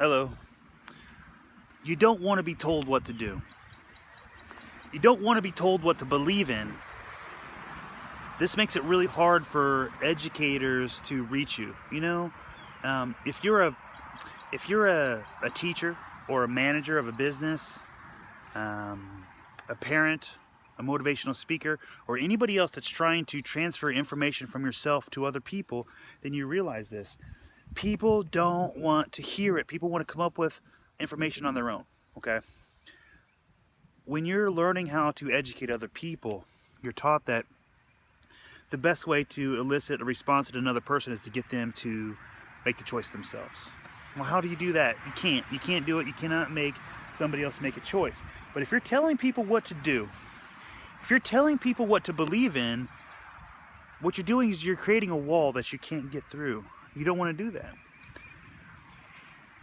Hello. You don't want to be told what to do. You don't want to be told what to believe in. This makes it really hard for educators to reach you. If you're a teacher or a manager of a business, a parent, a motivational speaker, or anybody else that's trying to transfer information from yourself to other people, then you realize this. People don't want to hear it. People want to come up with information on their own, okay? When you're learning how to educate other people, you're taught that the best way to elicit a response in another person is to get them to make the choice themselves. Well, how do you do that? You can't. You can't do it. You cannot make somebody else make a choice. But if you're telling people what to do, if you're telling people what to believe in, what you're doing is you're creating a wall that you can't get through. You don't want to do that.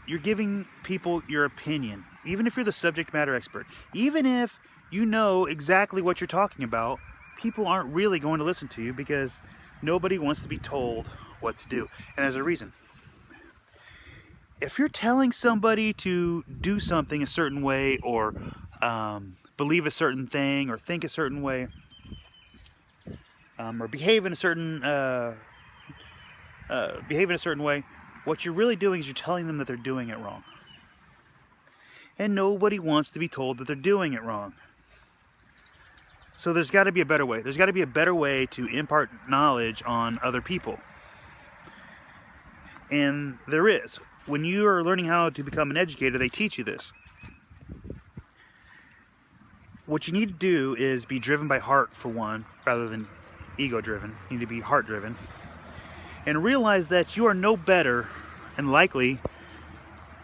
You're giving people your opinion, even if you're the subject matter expert. Even if you know exactly what you're talking about, people aren't really going to listen to you because nobody wants to be told what to do. And there's a reason. If you're telling somebody to do something a certain way, or believe a certain thing, or think a certain way, or behave in a certain way, what you're really doing is you're telling them that they're doing it wrong. And nobody wants to be told that they're doing it wrong. So there's got to be a better way. There's got to be a better way to impart knowledge on other people. And there is. When you are learning how to become an educator, they teach you this. What you need to do is be driven by heart, for one, rather than ego-driven. You need to be heart-driven. And realize that you are no better, and likely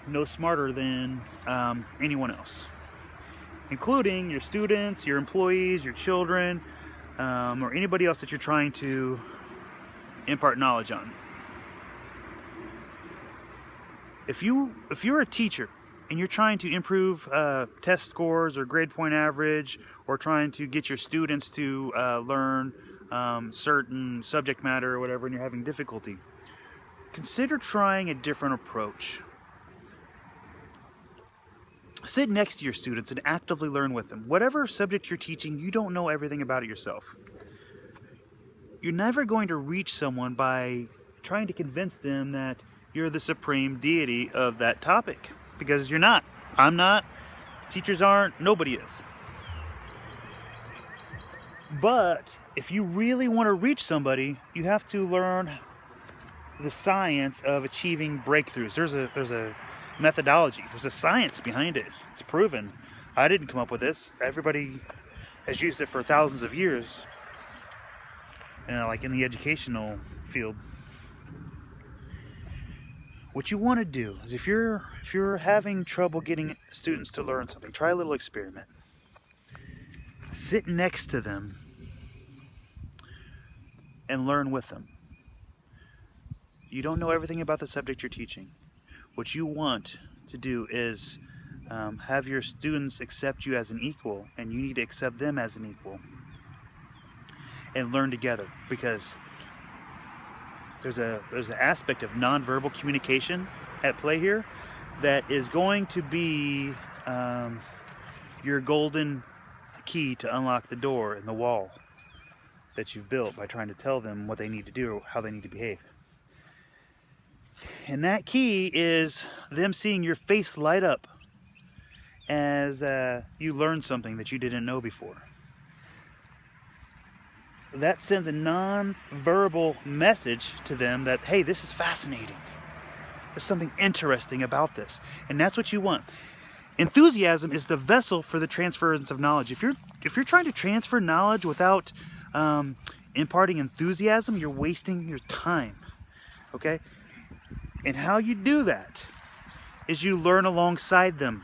no smarter than anyone else, including your students, your employees, your children, or anybody else that you're trying to impart knowledge on. If you're a teacher and you're trying to improve test scores or grade point average, or trying to get your students to learn certain subject matter or whatever, and you're having difficulty, consider trying a different approach. Sit next to your students and actively learn with them. Whatever subject you're teaching, you don't know everything about it yourself. You're never going to reach someone by trying to convince them that you're the supreme deity of that topic, because you're not. I'm not. Teachers aren't. Nobody is. But if you really want to reach somebody, you have to learn the science of achieving breakthroughs. There's a methodology. There's a science behind it. It's proven. I didn't come up with this. Everybody has used it for thousands of years. Like in the educational field. What you want to do is, if you're having trouble getting students to learn something, try a little experiment. Sit next to them and learn with them. You don't know everything about the subject you're teaching. What you want to do is have your students accept you as an equal, and you need to accept them as an equal, and learn together, because there's an aspect of nonverbal communication at play here that is going to be your golden key to unlock the door in the wall that you've built by trying to tell them what they need to do or how they need to behave. And that key is them seeing your face light up as you learn something that you didn't know before. That sends a non-verbal message to them that, hey, this is fascinating. There's something interesting about this. And that's what you want. Enthusiasm is the vessel for the transference of knowledge. If you're trying to transfer knowledge without imparting enthusiasm, you're wasting your time. Okay? And how you do that is you learn alongside them.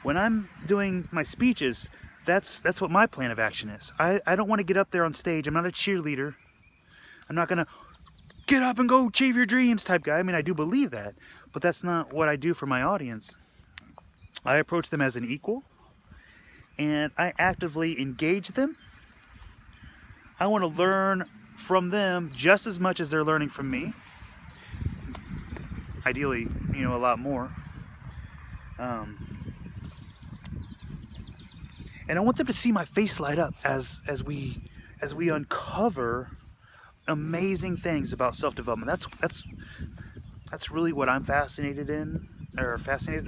When I'm doing my speeches, that's what my plan of action is. I don't want to get up there on stage. I'm not a cheerleader. I'm not going to get up and go achieve your dreams type guy. I mean, I do believe that, but that's not what I do for my audience. I approach them as an equal, and I actively engage them. I want to learn from them just as much as they're learning from me. ideally, you know, a lot more. And I want them to see my face light up as we uncover amazing things about self-development. That's really what I'm fascinated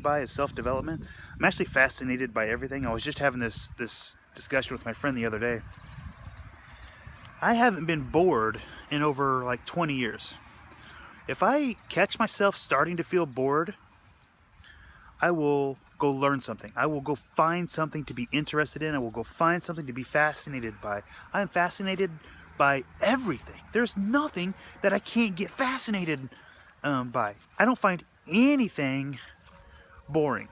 by, is self-development. I'm actually fascinated by everything. I was just having this discussion with my friend the other day. I haven't been bored in over like 20 years. If I catch myself starting to feel bored, I will go learn something. I will go find something to be interested in. I will go find something to be fascinated by. I am fascinated by everything. There's nothing that I can't get fascinated by. I don't find anything boring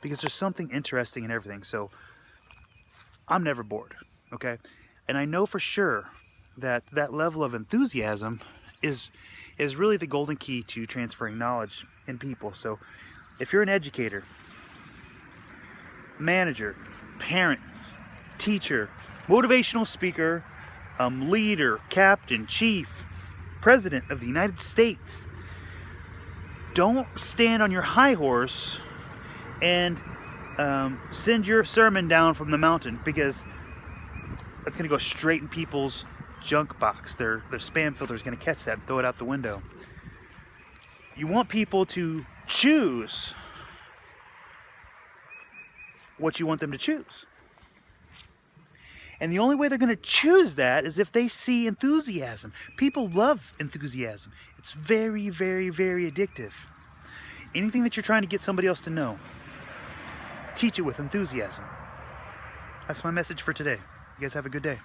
because there's something interesting in everything. So I'm never bored, okay? And I know for sure that that level of enthusiasm is really the golden key to transferring knowledge in people. So if you're an educator, manager, parent, teacher, motivational speaker, leader, captain, chief, president of the United States, don't stand on your high horse and send your sermon down from the mountain, because that's going to go straight in people's junk box. Their spam filter is going to catch that and throw it out the window. You want people to choose what you want them to choose. And the only way they're going to choose that is if they see enthusiasm. People love enthusiasm. It's very, very, very addictive. Anything that you're trying to get somebody else to know, teach it with enthusiasm. That's my message for today. You guys have a good day.